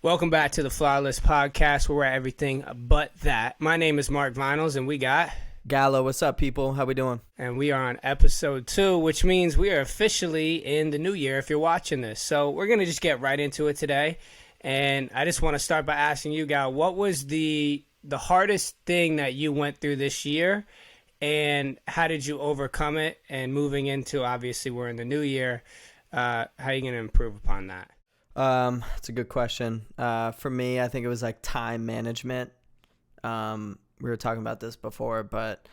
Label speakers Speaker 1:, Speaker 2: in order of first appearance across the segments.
Speaker 1: Welcome back to the Flawless Podcast, where we're at everything but that. My name is Marc and we got
Speaker 2: Gallo. What's up, people? How we doing?
Speaker 1: And we are on episode 2, which means we are officially in the new year if you're watching this. So we're going to just get right into it today. And I just want to start by asking you, Gal, what was the hardest thing that you went through this year? And how did you overcome it? And moving into, obviously, we're in the new year, how are you going to improve upon that?
Speaker 2: It's a good question. For me, I think it was like time management. We were talking about this before, but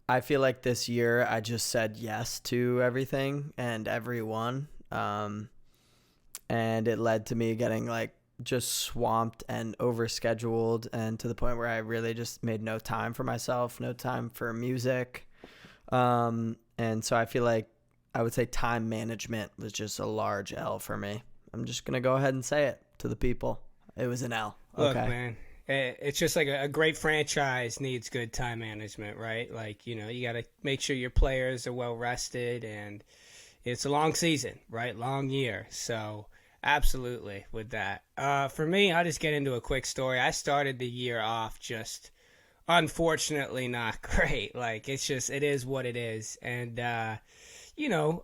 Speaker 2: I feel like this year I just said yes to everything and everyone. And it led to me getting like just swamped and overscheduled, and to the point where I really just made no time for myself, no time for music. And so I feel like I would say time management was just a large L for me. I'm just going to go ahead and say it to the people. It was an L.
Speaker 1: Look, man, it's just like a great franchise needs good time management, right? Like, you got to make sure your players are well rested, and it's a long season, right? Long year. So absolutely with that. For me, I'll just get into a quick story. I started the year off just unfortunately not great. Like, it is what it is. And,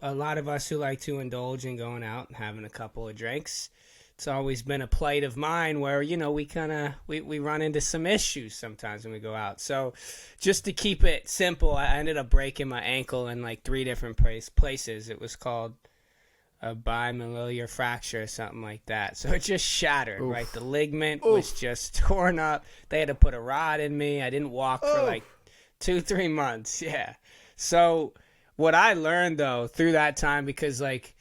Speaker 1: a lot of us who like to indulge in going out and having a couple of drinks, it's always been a plight of mine where, we run into some issues sometimes when we go out. So just to keep it simple, I ended up breaking my ankle in like 3 different places. It was called a bimalleolar fracture or something like that. So it just shattered, Oof. Right? The ligament was just torn up. They had to put a rod in me. I didn't walk for like 2-3 months. Yeah. So what I learned, though, through that time, because, like,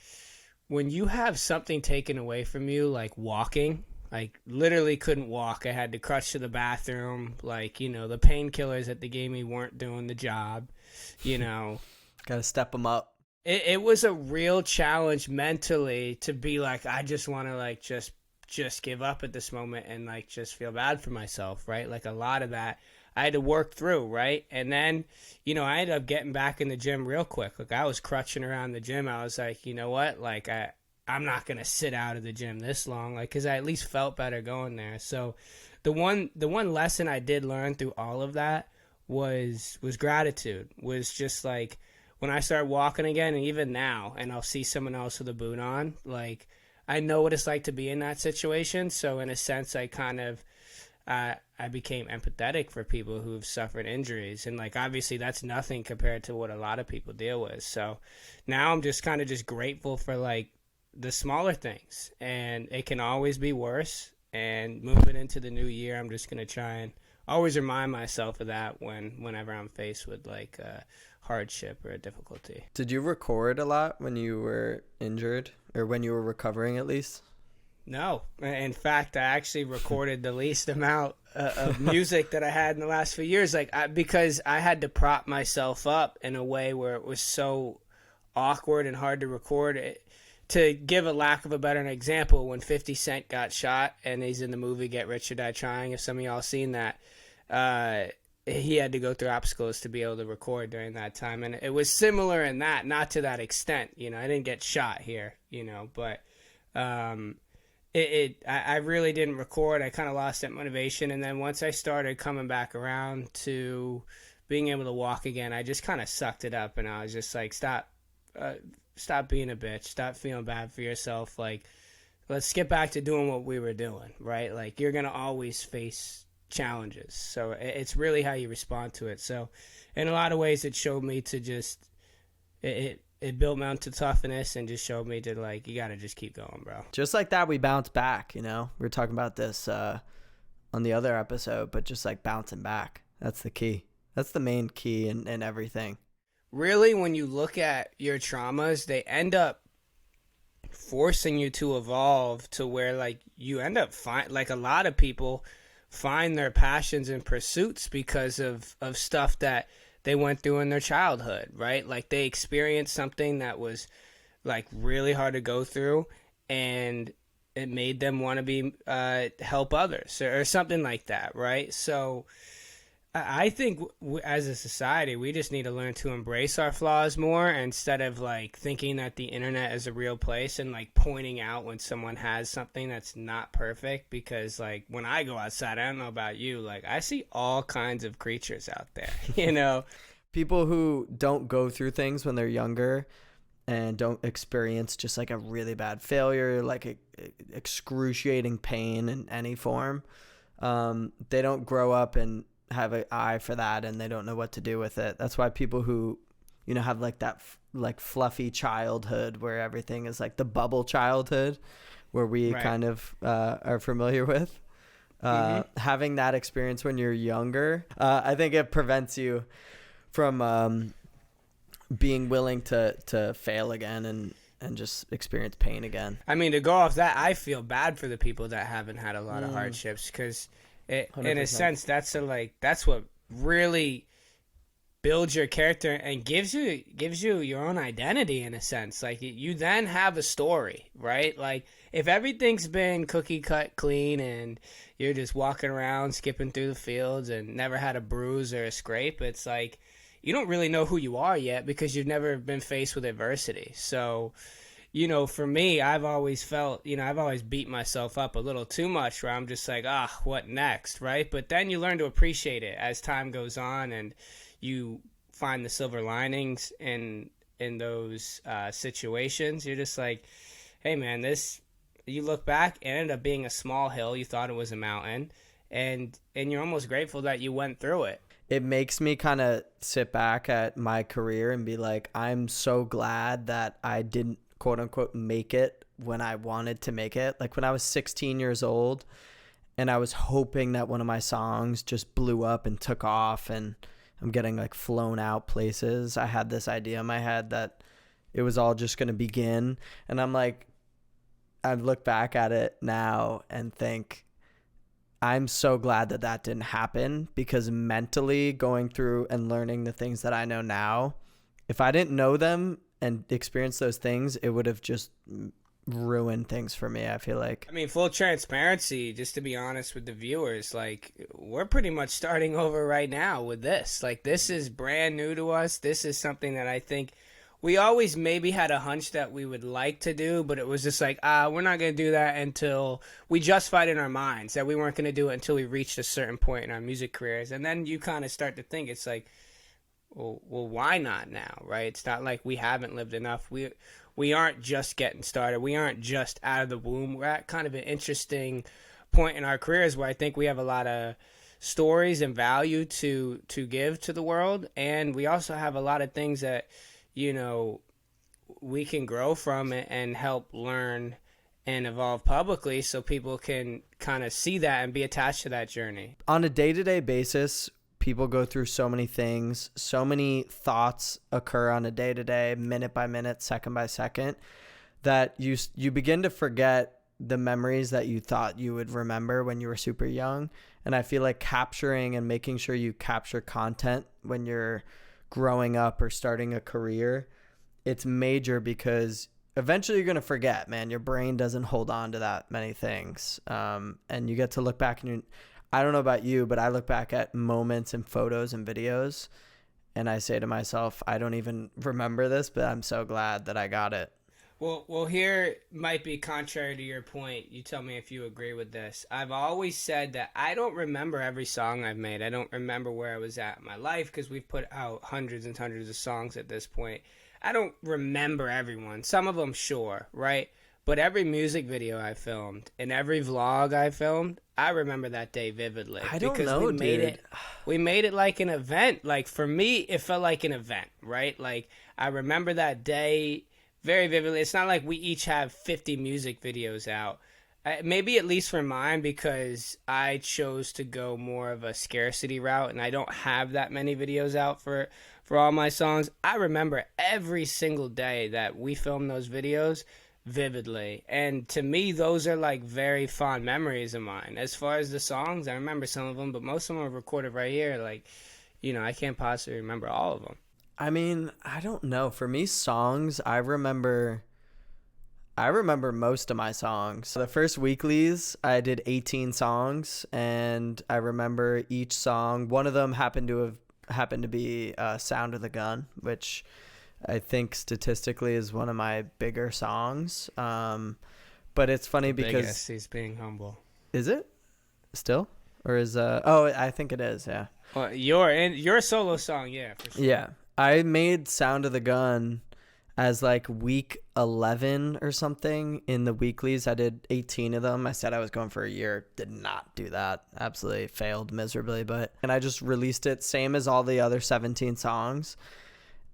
Speaker 1: when you have something taken away from you, like walking, like, literally couldn't walk. I had to crutch to the bathroom. Like, the painkillers that they gave me weren't doing the job, Got
Speaker 2: to step them up.
Speaker 1: It was a real challenge mentally to be like, I just want to, like, just give up at this moment and, like, just feel bad for myself, right? Like, a lot of that I had to work through, right? And then, I ended up getting back in the gym real quick. Like, I was crutching around the gym. I was like, you know what? Like, I'm not going to sit out of the gym this long, like, because I at least felt better going there. So the one lesson I did learn through all of that was gratitude, was just like when I started walking again, and even now, and I'll see someone else with a boot on, like, I know what it's like to be in that situation. So in a sense, I kind of, I became empathetic for people who've suffered injuries. And, like, obviously that's nothing compared to what a lot of people deal with. So now I'm just kind of just grateful for, like, the smaller things. And it can always be worse. And moving into the new year, I'm just going to try and always remind myself of that whenever I'm faced with, like, hardship or a difficulty.
Speaker 2: Did you record a lot when you were injured, or when you were recovering at least?
Speaker 1: No. In fact, I actually recorded the least amount of music that I had in the last few years, because I had to prop myself up in a way where it was so awkward and hard to record it. To give a lack of a better example, when 50 Cent got shot and he's in the movie Get Rich or Die Trying, if some of y'all seen that, he had to go through obstacles to be able to record during that time. And it was similar in that, not to that extent. I didn't get shot here, but I really didn't record. I kind of lost that motivation. And then once I started coming back around to being able to walk again, I just kind of sucked it up. And I was just like, stop being a bitch. Stop feeling bad for yourself. Like, let's get back to doing what we were doing, right? Like, you're going to always face challenges. So it's really how you respond to it. So in a lot of ways, it showed me to just, it built mental toughness and just showed me to, like, you got to just keep going, bro.
Speaker 2: Just like that, we bounce back, We were talking about this on the other episode, but just like bouncing back. That's the key. That's the main key in everything.
Speaker 1: Really, when you look at your traumas, they end up forcing you to evolve to where, like, you end up like a lot of people find their passions and pursuits because of stuff that they went through in their childhood, right? Like, they experienced something that was, like, really hard to go through, and it made them want to be help others or something like that, right? So I think as a society, we just need to learn to embrace our flaws more instead of like thinking that the internet is a real place and like pointing out when someone has something that's not perfect. Because like when I go outside, I don't know about you, like I see all kinds of creatures out there, you know?
Speaker 2: People who don't go through things when they're younger and don't experience just like a really bad failure, like excruciating pain in any form, they don't grow up and have an eye for that, and they don't know what to do with it. That's why people who, you know, have like that like fluffy childhood where everything is like the bubble childhood where we
Speaker 1: Right.
Speaker 2: kind of are familiar with, having that experience when you're younger, I think it prevents you from being willing to fail again and just experience pain again.
Speaker 1: I mean, to go off that, I feel bad for the people that haven't had a lot of hardships because, in a
Speaker 2: 100%.
Speaker 1: sense, that's what really builds your character and gives you your own identity in a sense. Like you then have a story, right? Like if everything's been cookie cut clean and you're just walking around skipping through the fields and never had a bruise or a scrape, it's like you don't really know who you are yet because you've never been faced with adversity. So, you know, for me, I've always felt, you know, I've always beat myself up a little too much where I'm just like, what next, right? But then you learn to appreciate it as time goes on and you find the silver linings in those situations. You're just like, hey, man, you look back, it ended up being a small hill. You thought it was a mountain, and you're almost grateful that you went through it.
Speaker 2: It makes me kind of sit back at my career and be like, I'm so glad that I didn't quote unquote make it when I wanted to make it. Like when I was 16 years old and I was hoping that one of my songs just blew up and took off and I'm getting like flown out places. I had this idea in my head that it was all just going to begin. And I'm like, I look back at it now and think, I'm so glad that that didn't happen, because mentally going through and learning the things that I know now, if I didn't know them and experience those things, it would have just ruined things for me, I feel like.
Speaker 1: I mean, full transparency, just to be honest with the viewers, like we're pretty much starting over right now with this. Like this is brand new to us. This is something that I think we always maybe had a hunch that we would like to do, but it was just like, we're not going to do that until we justified in our minds that we weren't going to do it until we reached a certain point in our music careers. And then you kind of start to think, it's like, well, why not now, right? It's not like we haven't lived enough. We aren't just getting started. We aren't just out of the womb. We're at kind of an interesting point in our careers where I think we have a lot of stories and value to give to the world. And we also have a lot of things that, you know, we can grow from it and help learn and evolve publicly so people can kind of see that and be attached to that journey.
Speaker 2: On a day-to-day basis, people go through so many things, so many thoughts occur on a day-to-day, minute by minute, second by second, that you begin to forget the memories that you thought you would remember when you were super young. And I feel like capturing and making sure you capture content when you're growing up or starting a career, it's major, because eventually you're going to forget, man. Your brain doesn't hold on to that many things. And you get to look back and I don't know about you, but I look back at moments and photos and videos and I say to myself, I don't even remember this, but I'm so glad that I got it.
Speaker 1: Well, here might be contrary to your point. You tell me if you agree with this. I've always said that I don't remember every song I've made. I don't remember where I was at in my life because we've put out hundreds and hundreds of songs at this point. I don't remember everyone. Some of them, sure, right? But every music video I filmed and every vlog I filmed, I remember that day vividly.
Speaker 2: I don't
Speaker 1: because
Speaker 2: know,
Speaker 1: we made it like an event. Like for me, it felt like an event, right? Like I remember that day very vividly. It's not like we each have 50 music videos out. Maybe at least for mine, because I chose to go more of a scarcity route and I don't have that many videos out for all my songs. I remember every single day that we filmed those videos vividly. And to me, those are like very fond memories of mine. As far as the songs, I remember some of them, but most of them are recorded right here. Like, you know, I can't possibly remember all of them.
Speaker 2: I mean, I don't know. For me, songs, I remember I remember most of my songs. So the first weeklies, I did 18 songs, and I remember each song. One of them happened to be "Sound of the Gun," which I think statistically is one of my bigger songs. But it's funny
Speaker 1: The
Speaker 2: because
Speaker 1: biggest, he's being humble.
Speaker 2: is it still, or is oh, I think it is. Yeah.
Speaker 1: Well, your solo song, yeah, for sure.
Speaker 2: Yeah, I made "Sound of the Gun" as like week 11 or something in the weeklies. I did 18 of them. I said I was going for a year. Did not do that. Absolutely failed miserably. And I just released it same as all the other 17 songs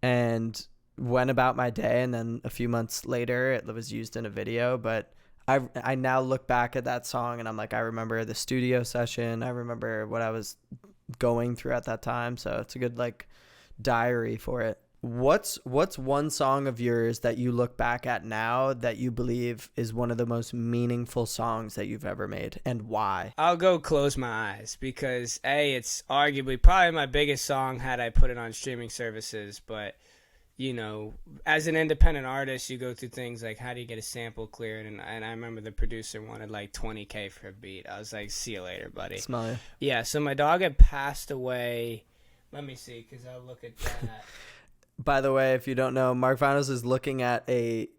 Speaker 2: and went about my day. And then a few months later, it was used in a video. But I now look back at that song and I'm like, I remember the studio session. I remember what I was going through at that time. So it's a good like diary for it. What's one song of yours that you look back at now that you believe is one of the most meaningful songs that you've ever made, and why?
Speaker 1: I'll go Close My Eyes because it's arguably probably my biggest song had I put it on streaming services. But you know, as an independent artist, you go through things like how do you get a sample cleared, and I remember the producer wanted like $20K for a beat. I was like, see you later, buddy.
Speaker 2: Smell you.
Speaker 1: Yeah, so my dog had passed away. Let me see, because I'll look at that.
Speaker 2: By the way, if you don't know, Marc Vinos is looking at a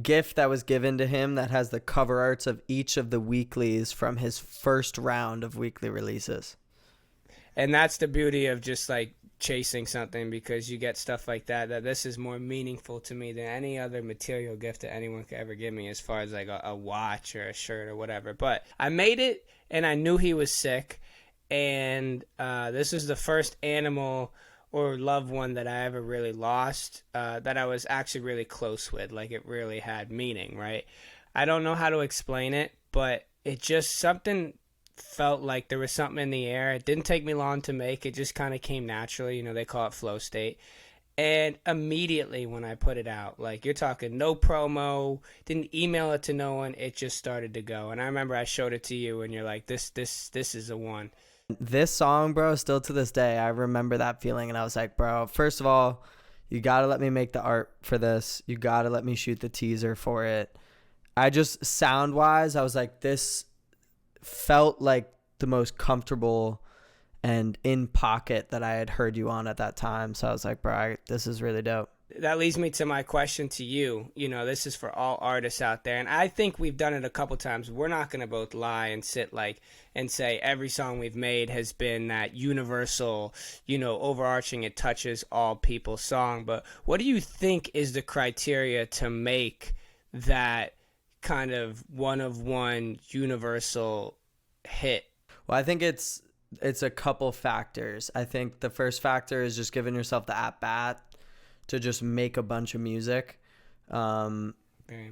Speaker 2: gift that was given to him that has the cover arts of each of the weeklies from his first round of weekly releases.
Speaker 1: And that's the beauty of just like chasing something, because you get stuff like that this is more meaningful to me than any other material gift that anyone could ever give me, as far as like a watch or a shirt or whatever. But I made it, and I knew he was sick, and this is the first animal or loved one that I ever really lost, that I was actually really close with. Like, it really had meaning, right? I don't know how to explain it, but it just, something felt like there was something in the air. It didn't take me long to make. It just kind of came naturally. You know, they call it flow state. And immediately when I put it out, like, you're talking no promo, didn't email it to no one, it just started to go. And I remember I showed it to you, and you're like, this is the one.
Speaker 2: This song, bro, still to this day, I remember that feeling, and I was like, bro, first of all, you got to let me make the art for this. You got to let me shoot the teaser for it. I just, sound-wise, I was like, this felt like the most comfortable and in pocket that I had heard you on at that time. So I was like, bro, this is really dope.
Speaker 1: That leads me to my question to you. You know, this is for all artists out there, and I think we've done it a couple times. We're not going to both lie and sit like and say every song we've made has been that universal, you know, overarching, it touches all people song. But what do you think is the criteria to make that kind of one of one universal hit?
Speaker 2: Well, I think it's a couple factors. I think the first factor is just giving yourself the at bat to just make a bunch of music,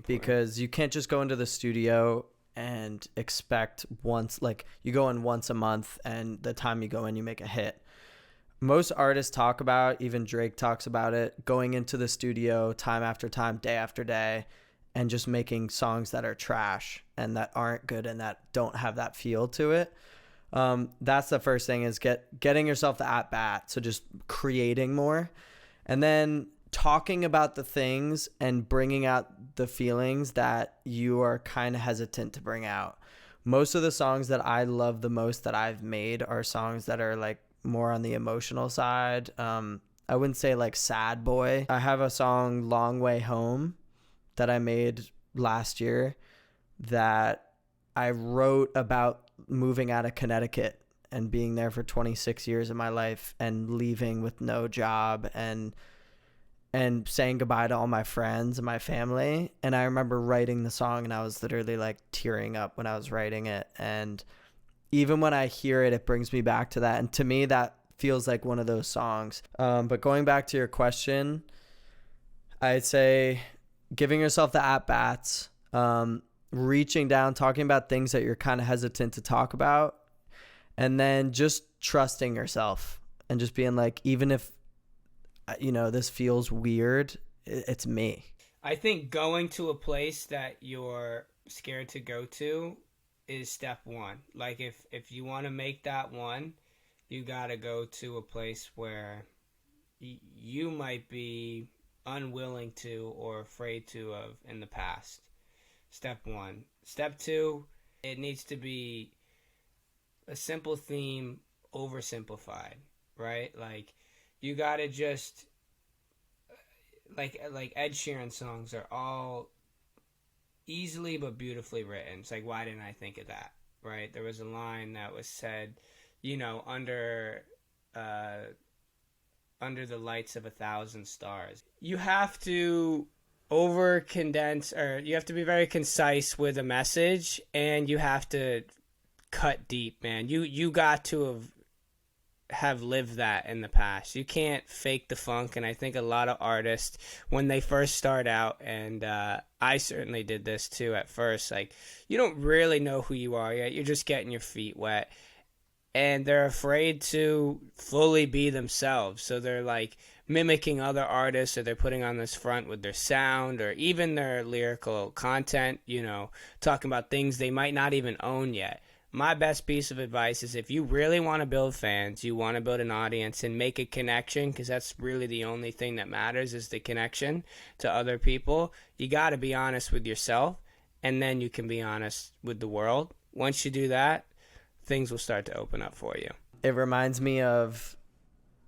Speaker 2: because you can't just go into the studio and expect you go in once a month, and the time you go in, you make a hit. Most artists talk about, even Drake talks about it, going into the studio time after time, day after day, and just making songs that are trash and that aren't good and that don't have that feel to it. That's the first thing, is getting yourself the at bat. So just creating more. And then talking about the things and bringing out the feelings that you are kind of hesitant to bring out. Most of the songs that I love the most that I've made are songs that are like more on the emotional side. I wouldn't say like sad boy. I have a song, Long Way Home, that I made last year that I wrote about moving out of Connecticut and being there for 26 years of my life and leaving with no job and saying goodbye to all my friends and my family. And I remember writing the song, and I was literally like tearing up when I was writing it. And even when I hear it, it brings me back to that. And to me, that feels like one of those songs. But going back to your question, I'd say giving yourself the at-bats, reaching down, talking about things that you're kind of hesitant to talk about, and then just trusting yourself and just being like, even if, you know, this feels weird, it's me.
Speaker 1: I think going to a place that you're scared to go to is step one. Like, if you want to make that one, you got to go to a place where you might be unwilling to or afraid to of in the past. Step one. Step two, it needs to be a simple theme oversimplified, right? Like you gotta just like Ed Sheeran songs are all easily but beautifully written. It's like, why didn't I think of that? Right? There was a line that was said, uh, under the lights of 1,000 stars. You have to over condense, or you have to be very concise with a message, and you have to cut deep, man. You got to have lived that in the past. You can't fake the funk, and I think a lot of artists, when they first start out, and I certainly did this too at first, like you don't really know who you are yet. You're just getting your feet wet, and they're afraid to fully be themselves. So they're like mimicking other artists, or they're putting on this front with their sound or even their lyrical content, talking about things they might not even own yet. My best piece of advice is if you really want to build fans, you want to build an audience and make a connection, because that's really the only thing that matters is the connection to other people. You got to be honest with yourself, and then you can be honest with the world. Once you do that, things will start to open up for you.
Speaker 2: It reminds me of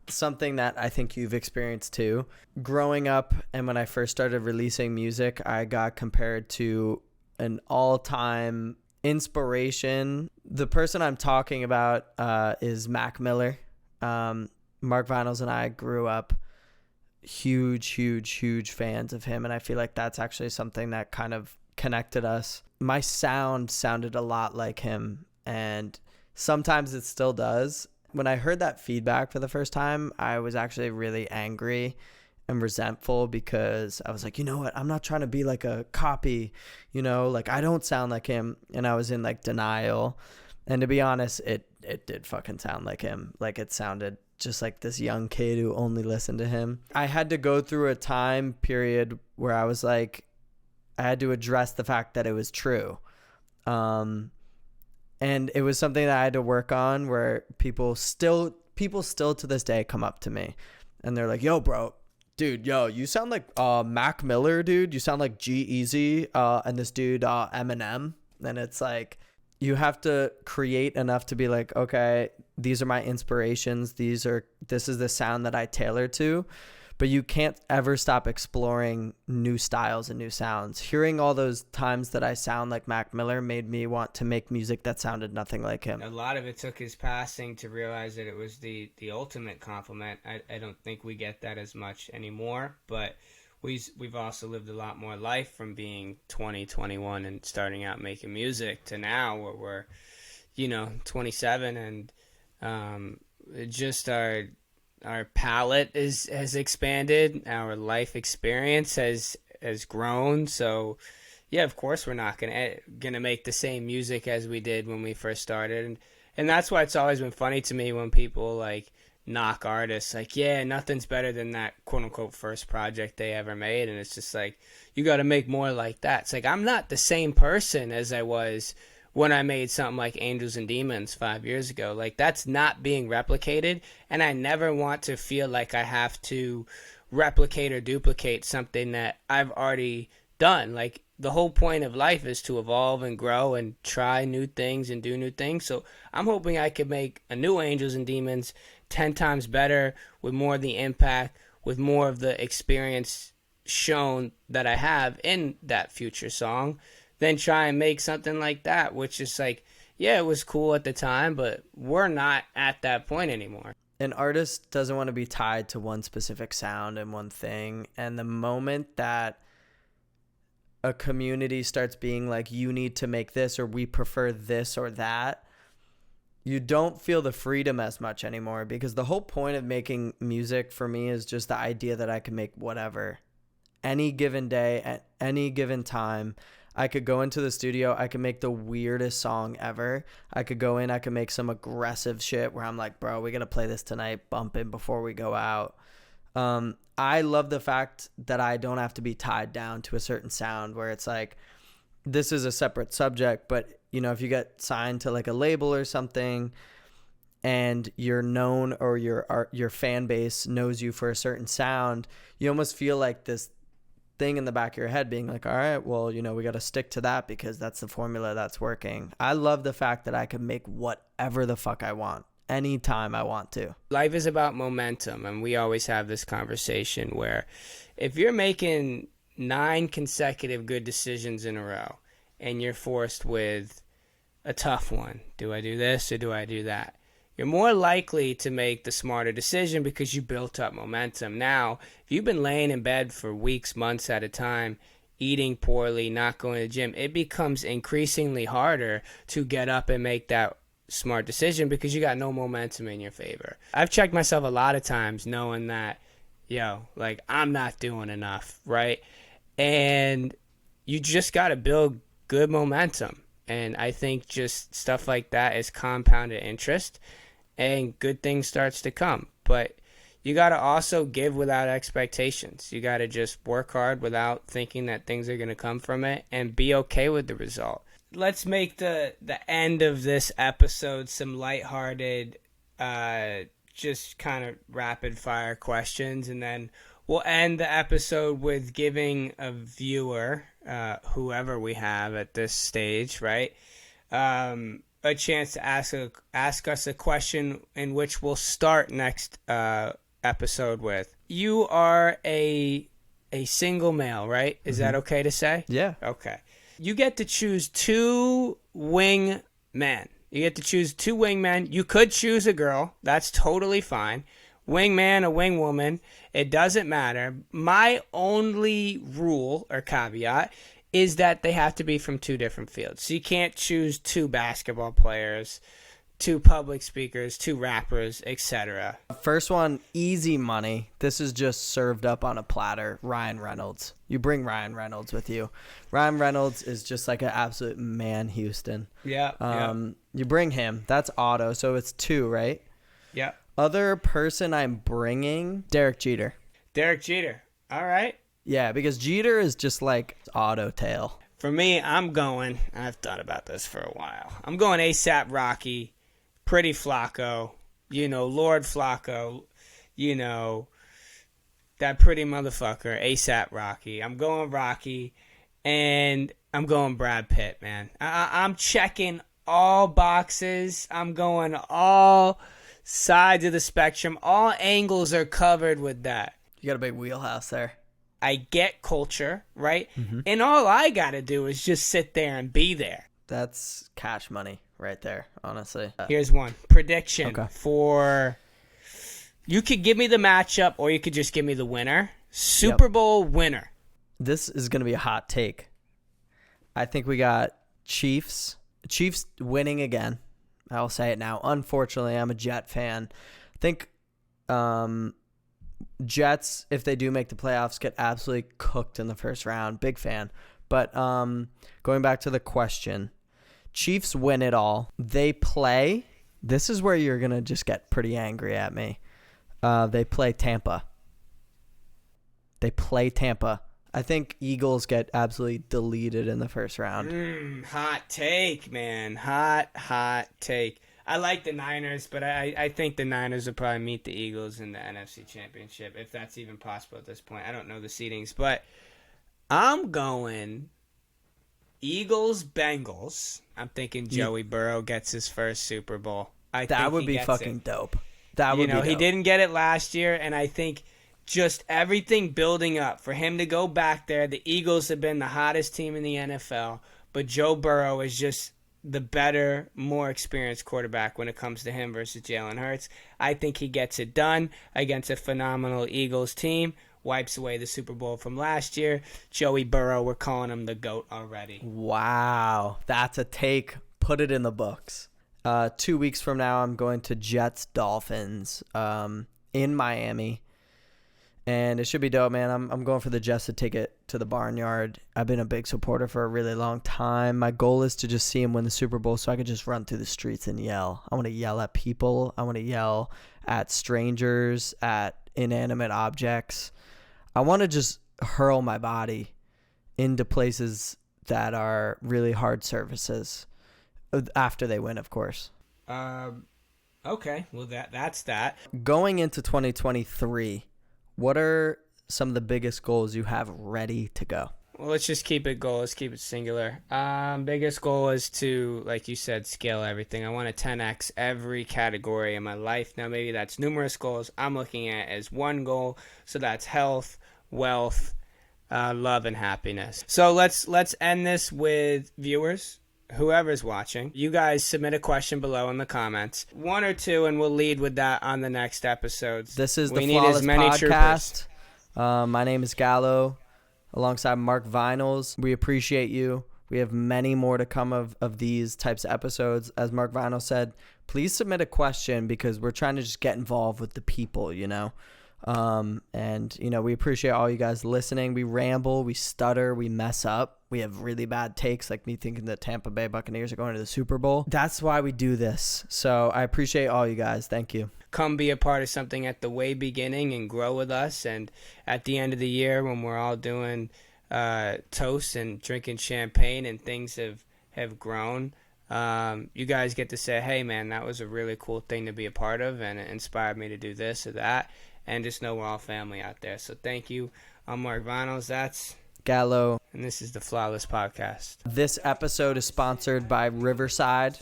Speaker 2: something that I think you've experienced too. Growing up, and when I first started releasing music, I got compared to an all-time inspiration. The person I'm talking about is Mac Miller. Mark Vinyls and I grew up huge fans of him, and I feel like that's actually something that kind of connected us. My sound sounded a lot like him, and sometimes it still does. When I heard that feedback for the first time, I was actually really angry and resentful, because I was like, you know what? I'm not trying to be like a copy, like I don't sound like him. And I was in like denial. And to be honest, it did fucking sound like him. Like it sounded just like this young kid who only listened to him. I had to go through a time period where I was like, I had to address the fact that it was true. And it was something that I had to work on, where people still to this day come up to me and they're like, yo, bro, dude, you sound like Mac Miller, dude. You sound like G-Eazy and this dude Eminem. And it's like, you have to create enough to be like, okay, these are my inspirations. This is the sound that I tailor to. But you can't ever stop exploring new styles and new sounds. Hearing all those times that I sound like Mac Miller made me want to make music that sounded nothing like him.
Speaker 1: A lot of it took his passing to realize that it was the ultimate compliment. I don't think we get that as much anymore, but we've also lived a lot more life from being 20, 21 and starting out making music to now where we're, 27, and just our palette has expanded, our life experience has grown. So yeah, of course we're not gonna make the same music as we did when we first started, and that's why it's always been funny to me when people like knock artists, like, yeah, nothing's better than that quote unquote first project they ever made. And it's just like, you got to make more like that. It's like, I'm not the same person as I was when I made something like Angels and Demons 5 years ago. Like, that's not being replicated, and I never want to feel like I have to replicate or duplicate something that I've already done. Like, the whole point of life is to evolve and grow and try new things and do new things. So I'm hoping I could make a new Angels and Demons 10 times better, with more of the impact, with more of the experience shown that I have in that future song, then try and make something like that, which is like, yeah, it was cool at the time, but we're not at that point anymore.
Speaker 2: An artist doesn't want to be tied to one specific sound and one thing. And the moment that a community starts being like, you need to make this, or we prefer this or that, you don't feel the freedom as much anymore, because the whole point of making music for me is just the idea that I can make whatever. Any given day, at any given time, I could go into the studio, I could make the weirdest song ever. I could go in, I could make some aggressive shit where I'm like, bro, we got to play this tonight, bump it before we go out. I love the fact that I don't have to be tied down to a certain sound where it's like, this is a separate subject, but if you get signed to like a label or something and you're known, or your fan base knows you for a certain sound, you almost feel like this thing in the back of your head being like, all right, well, we got to stick to that because that's the formula that's working. I love the fact that I can make whatever the fuck I want anytime I want to.
Speaker 1: Life is about momentum, and we always have this conversation where if you're making 9 consecutive good decisions in a row and you're forced with a tough one, do I do this or do I do that? You're more likely to make the smarter decision because you built up momentum. Now, if you've been laying in bed for weeks, months at a time, eating poorly, not going to the gym, it becomes increasingly harder to get up and make that smart decision because you got no momentum in your favor. I've checked myself a lot of times knowing that, I'm not doing enough, right? And you just got to build good momentum. And I think just stuff like that is compounded interest and good things starts to come. But you got to also give without expectations. You got to just work hard without thinking that things are going to come from it and be okay with the result. Let's make the end of this episode some lighthearted, just kind of rapid fire questions, and then we'll end the episode with giving a viewer, whoever we have at this stage, right, a chance to ask us a question in which we'll start next episode with. You are a single male, right? Is that okay to say?
Speaker 2: Yeah.
Speaker 1: Okay. You get to choose 2 wingmen. You get to choose 2 wingmen. You could choose a girl. That's totally fine. Wingman, a wingwoman, it doesn't matter. My only rule or caveat is that they have to be from 2 different fields. So you can't choose 2 basketball players, 2 public speakers, 2 rappers, etc.
Speaker 2: First one, easy money. This is just served up on a platter. Ryan Reynolds. You bring Ryan Reynolds with you. Ryan Reynolds is just like an absolute man, Houston.
Speaker 1: Yeah.
Speaker 2: You bring him. That's auto. So it's 2, right?
Speaker 1: Yeah.
Speaker 2: Other person I'm bringing, Derek Jeter.
Speaker 1: Derek Jeter. All right.
Speaker 2: Yeah, because Jeter is just like auto tail.
Speaker 1: For me, I've thought about this for a while. I'm going ASAP Rocky, Pretty Flacco, Lord Flacco, that pretty motherfucker, ASAP Rocky. I'm going Rocky, and I'm going Brad Pitt, man. I'm checking all boxes. I'm going all sides of the spectrum. All angles are covered with that.
Speaker 2: You got a big wheelhouse there.
Speaker 1: I get culture, right?
Speaker 2: Mm-hmm.
Speaker 1: And all I got to do is just sit there and be there.
Speaker 2: That's cash money right there, honestly.
Speaker 1: Here's one. Prediction
Speaker 2: Okay.
Speaker 1: for... You could give me the matchup or you could just give me the winner. Super Bowl winner.
Speaker 2: This is going to be a hot take. I think we got Chiefs. Chiefs winning again. I'll say it now. Unfortunately, I'm a Jet fan. I think Jets, if they do make the playoffs, get absolutely cooked in the first round. Big fan. But going back to the question, Chiefs win it all. They play. This is where you're going to just get pretty angry at me. They play Tampa. I think Eagles get absolutely deleted in the first round.
Speaker 1: Hot take, man. Hot take. I like the Niners, but I think the Niners will probably meet the Eagles in the NFC Championship, if that's even possible at this point. I don't know the seedings, but I'm going Eagles-Bengals. I'm thinking Joey Burrow gets his first Super Bowl.
Speaker 2: That would be fucking dope. That would be dope.
Speaker 1: He didn't get it last year, and I think just everything building up for him to go back there. The Eagles have been the hottest team in the NFL, but Joe Burrow is just the better, more experienced quarterback when it comes to him versus Jalen Hurts. I think he gets it done against a phenomenal Eagles team, wipes away the Super Bowl from last year. Joey Burrow, we're calling him the GOAT already.
Speaker 2: Wow, that's a take. Put it in the books. 2 weeks from now, I'm going to Jets-Dolphins in Miami. And it should be dope, man. I'm going for the Jets to take it to the barnyard. I've been a big supporter for a really long time. My goal is to just see him win the Super Bowl so I can just run through the streets and yell. I want to yell at people. I want to yell at strangers, at inanimate objects. I want to just hurl my body into places that are really hard surfaces after they win, of course.
Speaker 1: Okay, well that's that.
Speaker 2: Going into 2023, what are some of the biggest goals you have ready to go?
Speaker 1: Well, let's just keep it goal. Let's keep it singular. Biggest goal is to, like you said, scale everything. I want to 10x every category in my life. Now, maybe that's numerous goals. I'm looking at as one goal. So that's health, wealth, love, and happiness. So let's end this with viewers. Whoever's watching, you guys submit a question below in the comments. 1 or 2, and we'll lead with that on the next episodes.
Speaker 2: This is
Speaker 1: We
Speaker 2: the
Speaker 1: need
Speaker 2: Flawless
Speaker 1: as many
Speaker 2: Podcast. My name is Gallo, alongside Marc Vinyls. We appreciate you. We have many more to come of these types of episodes. As Marc Vinyl said, please submit a question because we're trying to just get involved with the people, you know. And, you know, we appreciate all you guys listening. We ramble, we stutter, we mess up. We have really bad takes, like me thinking the Tampa Bay Buccaneers are going to the Super Bowl. That's why we do this. So I appreciate all you guys. Thank you.
Speaker 1: Come be a part of something at the way beginning and grow with us. And at the end of the year, when we're all doing toasts and drinking champagne and things have grown, you guys get to say, hey, man, that was a really cool thing to be a part of, and it inspired me to do this or that. And just know we're all family out there. So thank you. I'm Marc Vinyls. That's
Speaker 2: Gallo.
Speaker 1: And this is the Flawless Podcast.
Speaker 2: This episode is sponsored by Riverside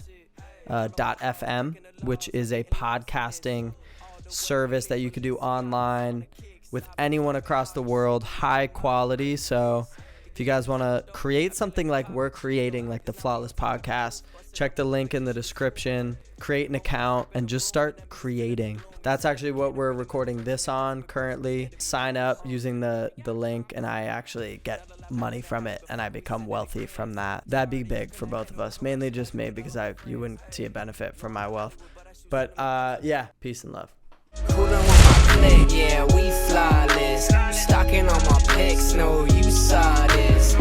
Speaker 2: .fm, which is a podcasting service that you can do online with anyone across the world, high quality. So if you guys want to create something like we're creating, like the Flawless Podcast, check the link in the description, create an account, and just start creating. That's actually what we're recording this on currently. Sign up using the link, and I actually get money from it, and I become wealthy from that. That'd be big for both of us, mainly just me, because you wouldn't see a benefit from my wealth. But yeah, peace and love.
Speaker 3: Coolin' with my clique, yeah, we flawless. Stocking on my pics, no, you saw this.